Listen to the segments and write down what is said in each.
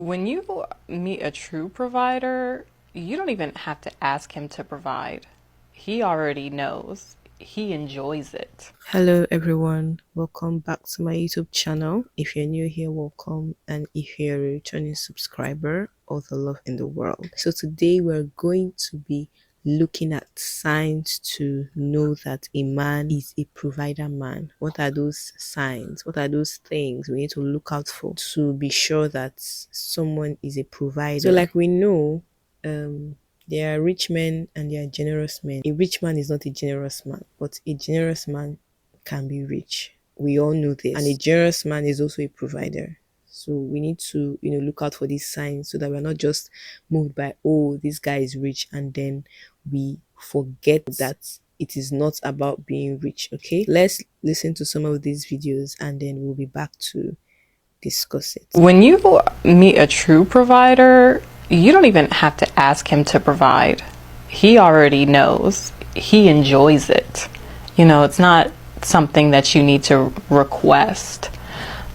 When you meet a true provider, you don't even have to ask him to provide. He already knows. He enjoys it. Hello everyone, welcome back to my YouTube channel. If you're new here, welcome, and if you're a returning subscriber, all the love in the world. So today we're going to be looking at signs to know that a man is a provider man. What are those signs? What are those things we need to look out for to be sure that someone is a provider? So like we know, there are rich men and there are generous men. A rich man is not a generous man, but a generous man can be rich. We all know this. And a generous man is also a provider. So we need to, look out for these signs so that we're not just moved by, oh, this guy is rich, and then we forget that it is not about being rich. Okay, let's listen to some of these videos and then we'll be back to discuss it. When you meet a true provider, you don't even have to ask him to provide. He already knows. He enjoys it. It's not something that you need to request.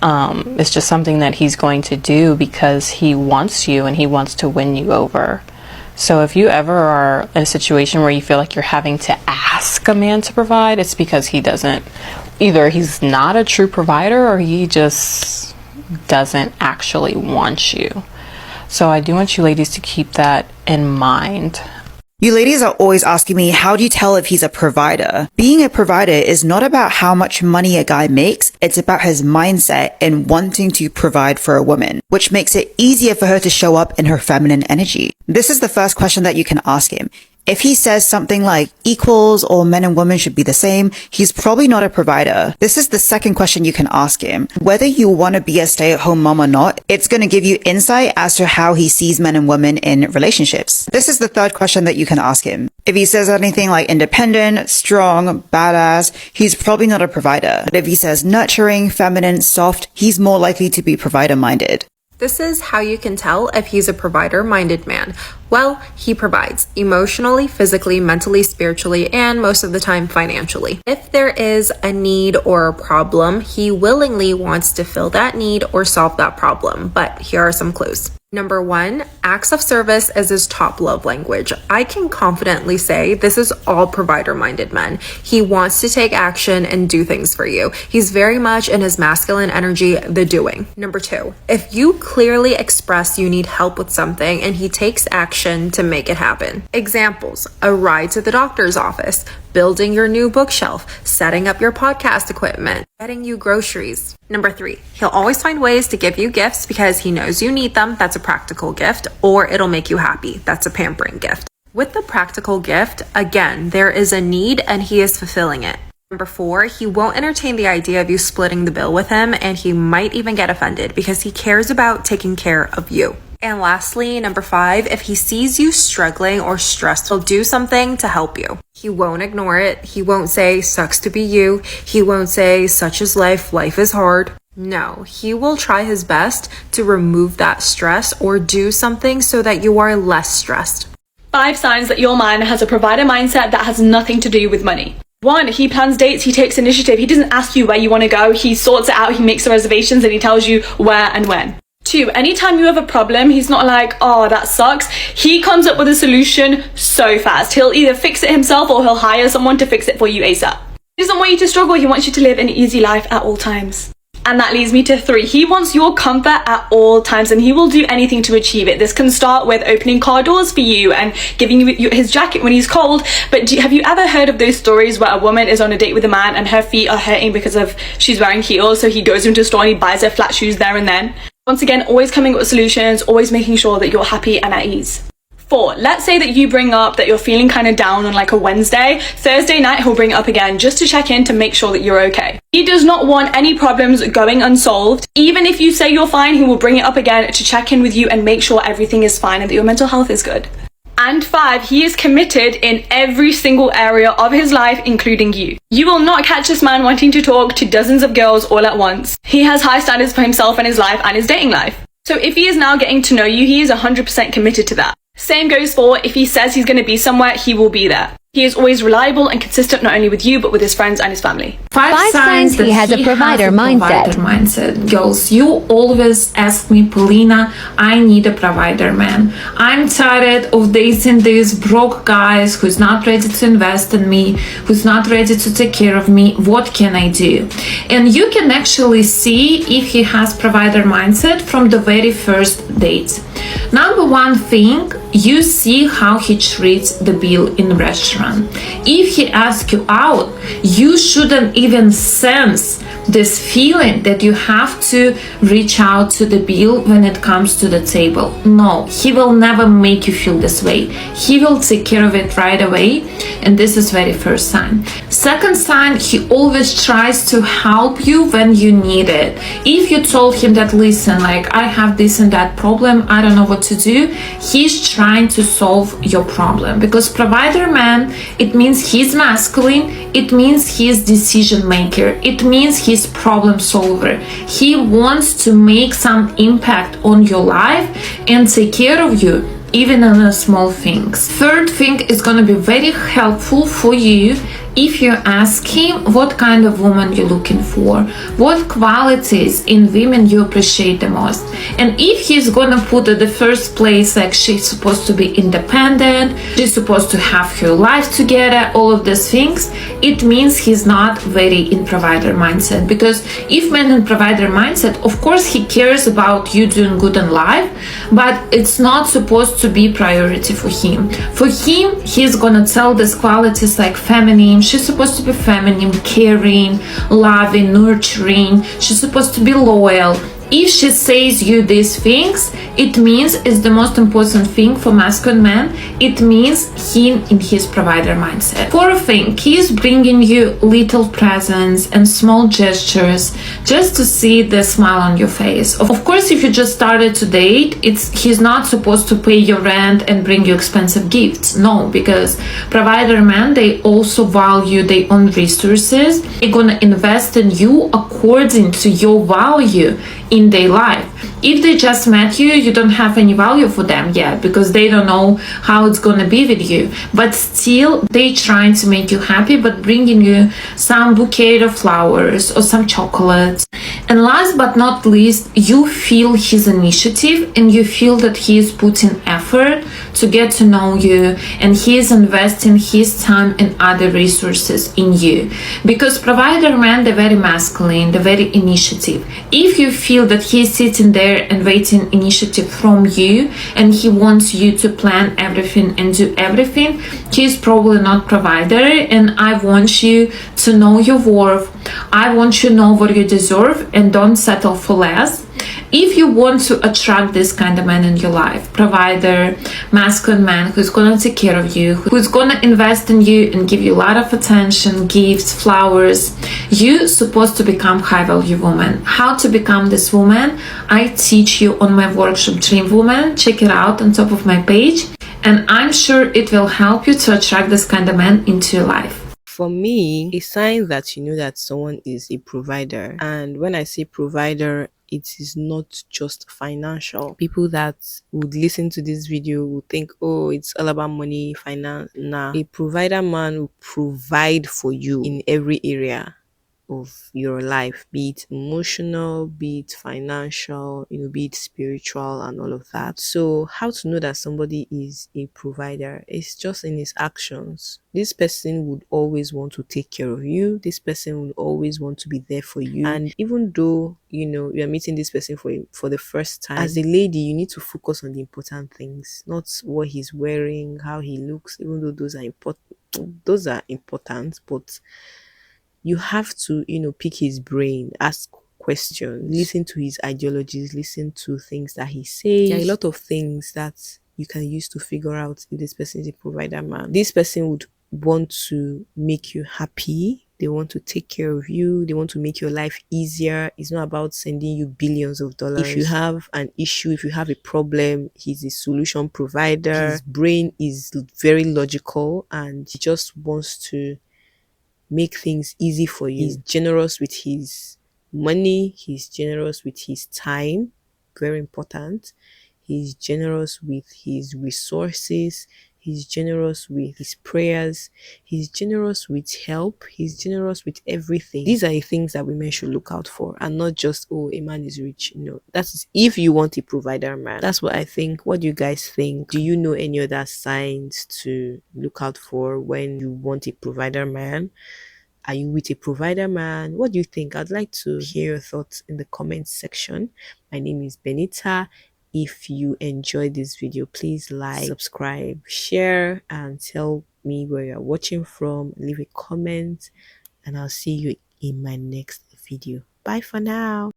It's just something that he's going to do because he wants you and he wants to win you over. So if you ever are in a situation where you feel like you're having to ask a man to provide, it's because either he's not a true provider or he just doesn't actually want you. So I do want you ladies to keep that in mind. You ladies are always asking me, how do you tell if he's a provider? Being a provider is not about how much money a guy makes, it's about his mindset and wanting to provide for a woman, which makes it easier for her to show up in her feminine energy. This is the first question that you can ask him. If he says something like equals or men and women should be the same, he's probably not a provider. This is the second question you can ask him. Whether you want to be a stay-at-home mom or not, it's going to give you insight as to how he sees men and women in relationships. This is the third question that you can ask him. If he says anything like independent, strong, badass, he's probably not a provider. But if he says nurturing, feminine, soft, he's more likely to be provider-minded. This is how you can tell if he's a provider-minded man. Well, he provides emotionally, physically, mentally, spiritually, and most of the time financially. If there is a need or a problem, he willingly wants to fill that need or solve that problem. But here are some clues. Number 1, acts of service is his top love language. I can confidently say this is all provider-minded men. He wants to take action and do things for you. He's very much in his masculine energy, the doing. Number 2, if you clearly express you need help with something and he takes action to make it happen. Examples: a ride to the doctor's office, building your new bookshelf, setting up your podcast equipment, getting you groceries. Number 3, he'll always find ways to give you gifts because he knows you need them. That's a practical gift. Or it'll make you happy. That's a pampering gift. With the practical gift, again, there is a need and he is fulfilling it. Number 4, he won't entertain the idea of you splitting the bill with him, and he might even get offended because he cares about taking care of you. And lastly, number 5, if he sees you struggling or stressed, he'll do something to help you. He won't ignore it. He won't say, sucks to be you. He won't say, such is life, life is hard. No, he will try his best to remove that stress or do something so that you are less stressed. 5 signs that your man has a provider mindset that has nothing to do with money. 1, he plans dates, he takes initiative. He doesn't ask you where you want to go. He sorts it out, he makes the reservations, and he tells you where and when. 2, anytime you have a problem, he's not like, oh, that sucks. He comes up with a solution so fast. He'll either fix it himself or he'll hire someone to fix it for you ASAP. He doesn't want you to struggle, he wants you to live an easy life at all times. And that leads me to 3, he wants your comfort at all times and he will do anything to achieve it. This can start with opening car doors for you and giving you his jacket when he's cold. But have you ever heard of those stories where a woman is on a date with a man and her feet are hurting because she's wearing heels, so he goes into a store and he buys her flat shoes there and then? Once again, always coming up with solutions, always making sure that you're happy and at ease. 4, let's say that you bring up that you're feeling kind of down on like a Wednesday. Thursday night, he'll bring it up again just to check in to make sure that you're okay. He does not want any problems going unsolved. Even if you say you're fine, he will bring it up again to check in with you and make sure everything is fine and that your mental health is good. And 5, he is committed in every single area of his life, including you. You will not catch this man wanting to talk to dozens of girls all at once. He has high standards for himself and his life and his dating life. So if he is now getting to know you, he is 100% committed to that. Same goes for if he says he's going to be somewhere, he will be there. He is always reliable and consistent, not only with you, but with his friends and his family. Five signs that he has a provider mindset. Girls, you always ask me, Polina, I need a provider man. I'm tired of dating these broke guys who's not ready to invest in me, who's not ready to take care of me. What can I do? And you can actually see if he has provider mindset from the very first date. Number one thing, you see how he treats the bill in restaurant. If he asks you out, you shouldn't even sense this feeling that you have to reach out to the bill when it comes to the table. No, he will never make you feel this way. He will take care of it right away, and this is very first sign. Second sign, he always tries to help you when you need it. If you told him that, listen, like I have this and that problem, I don't know what to do, he's trying to solve your problem. Because provider man, it means he's masculine, it means he's decision maker, it means he's problem solver. He wants to make some impact on your life and take care of you, even on the small things. Third thing is going to be very helpful for you if you ask him what kind of woman you're looking for, what qualities in women you appreciate the most. And if he's gonna put at the first place like she's supposed to be independent, she's supposed to have her life together, all of these things, it means he's not very in provider mindset. Because if man in provider mindset, of course he cares about you doing good in life, but it's not supposed to be priority for him. For him, he's gonna tell these qualities like feminine. She's supposed to be feminine, caring, loving, nurturing. She's supposed to be loyal. If she says you these things, it means it's the most important thing for masculine man. It means him in his provider mindset. Fourth thing, he's bringing you little presents and small gestures just to see the smile on your face. Of course, if you just started to date, he's not supposed to pay your rent and bring you expensive gifts. No, because provider men, they also value their own resources. They're gonna invest in you according to your value in their life. If they just met you, you don't have any value for them yet because they don't know how it's gonna be with you. But still, they trying to make you happy, but bringing you some bouquet of flowers or some chocolates. And last but not least, you feel his initiative and you feel that he is putting effort to get to know you and he is investing his time and other resources in you. Because provider men, they're very masculine, they're very initiative. If you feel that he is sitting there and waiting initiative from you and he wants you to plan everything and do everything, he's probably not provider. And I want you to know your worth. I want you to know what you deserve and don't settle for less. If you want to attract this kind of man in your life, provider, masculine man who's gonna take care of you, who's gonna invest in you and give you a lot of attention, gifts, flowers, you're supposed to become high value woman. How to become this woman? I teach you on my workshop Dream Woman. Check it out on top of my page. And I'm sure it will help you to attract this kind of man into your life. For me, a sign that you know that someone is a provider, and when I say provider, it is not just financial. People that would listen to this video will think, oh, it's all about money, finance. Nah, a provider man will provide for you in every area of your life, be it emotional, be it financial, be it spiritual and all of that. So how to know that somebody is a provider? It's just in his actions. This person would always want to take care of you. This person would always want to be there for you. And even though you're meeting this person for the first time, as a lady, you need to focus on the important things, not what he's wearing, how he looks, even though those are important, but you have to, pick his brain, ask questions, listen to his ideologies, listen to things that he says. There are a lot of things that you can use to figure out if this person is a provider man. This person would want to make you happy. They want to take care of you. They want to make your life easier. It's not about sending you billions of dollars. If you have an issue, if you have a problem, he's a solution provider. His brain is very logical and he just wants to make things easy for you. He's generous with his money. He's generous with his time. Very important. He's generous with his resources. he's generous with his prayers, he's generous with help, he's generous with everything. These are the things that women should look out for, and not just, oh, a man is rich. No, that is if you want a provider man. That's what I think. What do you guys think? Do you know any other signs to look out for when you want a provider man? Are you with a provider man? What do you think? I'd like to hear your thoughts in the comments section. My name is Benita. If you enjoyed this video, please like, subscribe, share, and tell me where you're watching from. Leave a comment, and I'll see you in my next video. Bye for now.